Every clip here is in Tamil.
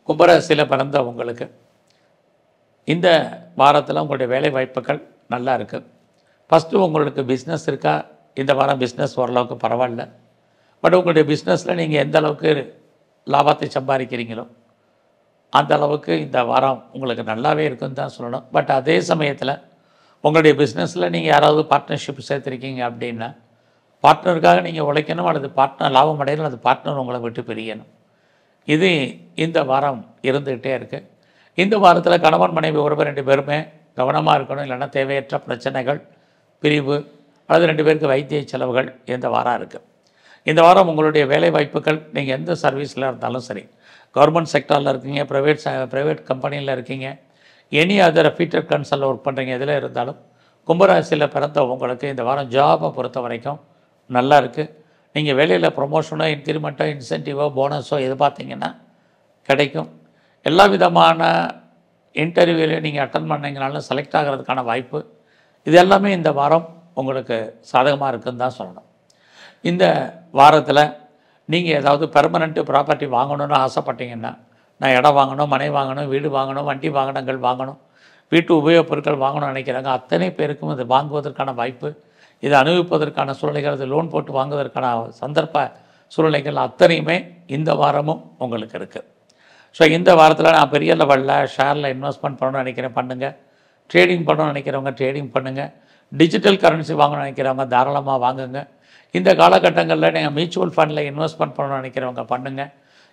கும்பராசியில் பிறந்த உங்களுக்கு இந்த வாரத்தில் உங்களுடைய வேலை வாய்ப்புகள் நல்லா இருக்குது. ஃபஸ்ட்டு உங்களுக்கு பிஸ்னஸ் இருக்கா? இந்த வாரம் பிஸ்னஸ் ஓரளவுக்கு பரவாயில்ல. பட் உங்களுடைய பிஸ்னஸில் நீங்கள் எந்த அளவுக்கு லாபத்தை சம்பாதிக்கிறீங்களோ அந்த அளவுக்கு இந்த வாரம் உங்களுக்கு நல்லாவே இருக்குன்னு தான் சொல்லணும். பட் அதே சமயத்தில் உங்களுடைய பிஸ்னஸில் நீங்கள் யாராவது பார்ட்னர்ஷிப் சேர்த்துருக்கீங்க அப்படின்னா பார்ட்னருக்காக நீங்கள் உழைக்கணும், அல்லது பார்ட்னர் லாபம் அடையணும், அல்லது பார்ட்னர் உங்களை விட்டு பிரியணும். இது இந்த வாரம் இருந்துக்கிட்டே இருக்குது. இந்த வாரத்தில் கணவன் மனைவி ஒருவர் 2 பேருமே கவனமாக இருக்கணும். இல்லைன்னா தேவையற்ற பிரச்சனைகள், பிரிவு அல்லது 2 பேருக்கு வைத்திய செலவுகள் இந்த வாரம் இருக்குது. இந்த வாரம் உங்களுடைய வேலை வாய்ப்புகள் நீங்கள் எந்த சர்வீஸில் இருந்தாலும் சரி, கவர்மெண்ட் செக்டாரில் இருக்கீங்க, ப்ரைவேட் கம்பெனியில் இருக்கீங்க, எனி அதர் ஃபீட்டர் கன்சல்ல ஒர்க் பண்ணுறீங்க, எதில் இருந்தாலும் கும்பராசியில் பிறந்த உங்களுக்கு இந்த வாரம் ஜாபை பொறுத்த வரைக்கும் நல்லா இருக்குது. நீங்கள் வேலையில் ப்ரொமோஷனோ, இன்க்ரிமெண்ட்டோ, இன்சென்டிவோ, போனஸோ எது பார்த்தீங்கன்னா கிடைக்கும். எல்லா விதமான இன்டர்வியூலையும் நீங்கள் அட்டன் பண்ணிங்கனாலும் செலக்ட் ஆகிறதுக்கான வாய்ப்பு இது எல்லாமே இந்த வாரம் உங்களுக்கு சாதகமாக இருக்குதுன்னு தான் சொல்லணும். இந்த வாரத்தில் நீங்கள் ஏதாவது பெர்மனெண்ட்டு ப்ராப்பர்ட்டி வாங்கணுன்னு ஆசைப்பட்டீங்கன்னா, நான் இடம் வாங்கணும், மனை வாங்கணும், வீடு வாங்கணும், வண்டி வாகனங்கள் வாங்கணும், வீட்டு உபயோகப் பொருட்கள் வாங்கணும்னு நினைக்கிறாங்க, அத்தனை பேருக்கும் இது வாங்குவதற்கான வாய்ப்பு, இதை அனுபவிப்பதற்கான சூழ்நிலைகள், அது லோன் போட்டு வாங்குவதற்கான சந்தர்ப்ப சூழ்நிலைகள் அத்தனையுமே இந்த வாரமும் உங்களுக்கு இருக்குது. ஸோ இந்த வாரத்தில் நான் பெரிய லெவலில் ஷேரில் இன்வெஸ்ட்மெண்ட் பண்ணணும்னு நினைக்கிறேன், பண்ணுங்கள். ட்ரேடிங் பண்ணணும்னு நினைக்கிறவங்க ட்ரேடிங் பண்ணுங்கள். டிஜிட்டல் கரன்சி வாங்கணும்னு நினைக்கிறவங்க தாராளமாக வாங்குங்க. இந்த காலகட்டங்களில் நீங்கள் மியூச்சுவல் ஃபண்டில் இன்வெஸ்ட்மெண்ட் பண்ணணும்னு நினைக்கிறவங்க பண்ணுங்கள்.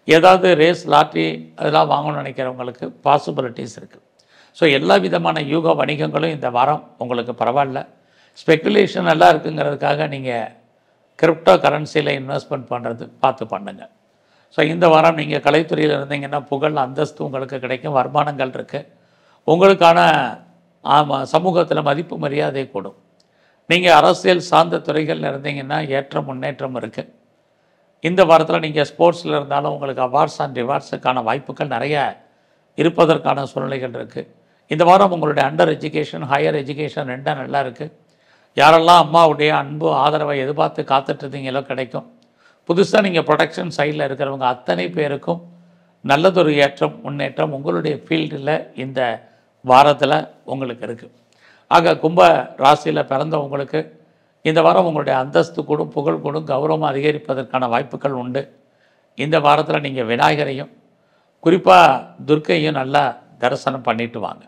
ஏதாவது ரேஸ், லாட்ரி அதெல்லாம் வாங்கணும்னு நினைக்கிறவங்களுக்கு பாசிபிலிட்டிஸ் இருக்குது. ஸோ எல்லா விதமான யூக வணிகங்களும் இந்த வாரம் உங்களுக்கு பரவாயில்ல. ஸ்பெக்குலேஷன் நல்லா இருக்குங்கிறதுக்காக நீங்கள் கிரிப்டோ கரன்சியில் இன்வெஸ்ட்மெண்ட் பண்ணுறது பார்த்து பண்ணுங்கள். ஸோ இந்த வாரம் நீங்கள் கலைத்துறையில் இருந்தீங்கன்னா புகழ், அந்தஸ்து உங்களுக்கு கிடைக்கும், வருமானங்கள் இருக்குது. உங்களுக்கான சமூகத்தில் மதிப்பு மரியாதை கூடும். நீங்கள் அரசியல் சார்ந்த துறைகளில் இருந்தீங்கன்னா ஏற்றம், முன்னேற்றம் இருக்குது. இந்த வாரத்தில் நீங்கள் ஸ்போர்ட்ஸில் இருந்தாலும் உங்களுக்கு அவார்ட்ஸ் அண்ட் ரிவார்ட்ஸுக்கான வாய்ப்புகள் நிறைய இருப்பதற்கான சூழ்நிலைகள் இருக்குது. இந்த வாரம் உங்களுடைய அண்டர் எஜுகேஷன், ஹையர் எஜுகேஷன் ரெண்டும் நல்லா இருக்குது. யாரெல்லாம் அம்மாவுடைய அன்பு, ஆதரவை எதிர்பார்த்து காத்துட்ருந்தீங்களோ கிடைக்கும். புதுசாக நீங்கள் ப்ரொடக்ஷன் சைடில் இருக்கிறவங்க அத்தனை பேருக்கும் நல்லதொரு ஏற்றம், முன்னேற்றம் உங்களுடைய ஃபீல்டில் இந்த வாரத்தில் உங்களுக்கு இருக்குது. ஆக கும்ப ராசியில் பிறந்த உங்களுக்கு இந்த வாரம் உங்களுடைய அந்தஸ்து கூடும், புகழ் கூடும், கௌரவம் அதிகரிப்பதற்கான வாய்ப்புகள் உண்டு. இந்த வாரத்தில் நீங்கள் விநாயகரையும் குறிப்பாக துர்க்கையும் நல்லா தரிசனம் பண்ணிட்டு வாங்க.